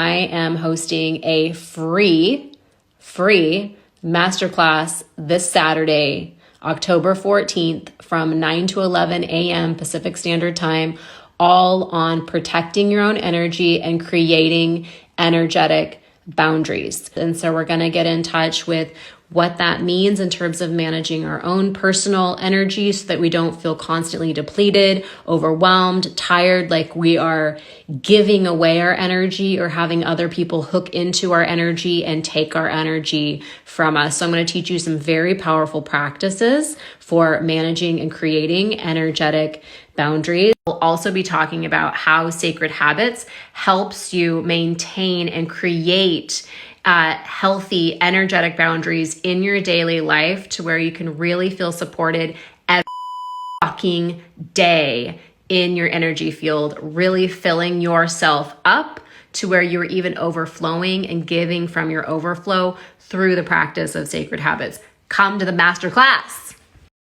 I am hosting a free masterclass this Saturday, October 14th from 9 to 11 a.m. Pacific Standard Time, all on protecting your own energy and creating energetic boundaries. And so we're going to get in touch with what that means in terms of managing our own personal energy so that we don't feel constantly depleted, overwhelmed, tired, like we are giving away our energy or having other people hook into our energy and take our energy from us. So I'm going to teach you some very powerful practices for managing and creating energetic boundaries. We'll also be talking about how Sacred Habits helps you maintain and create healthy, energetic boundaries in your daily life to where you can really feel supported every fucking day in your energy field, really filling yourself up to where you're even overflowing and giving from your overflow through the practice of Sacred Habits. Come to the masterclass.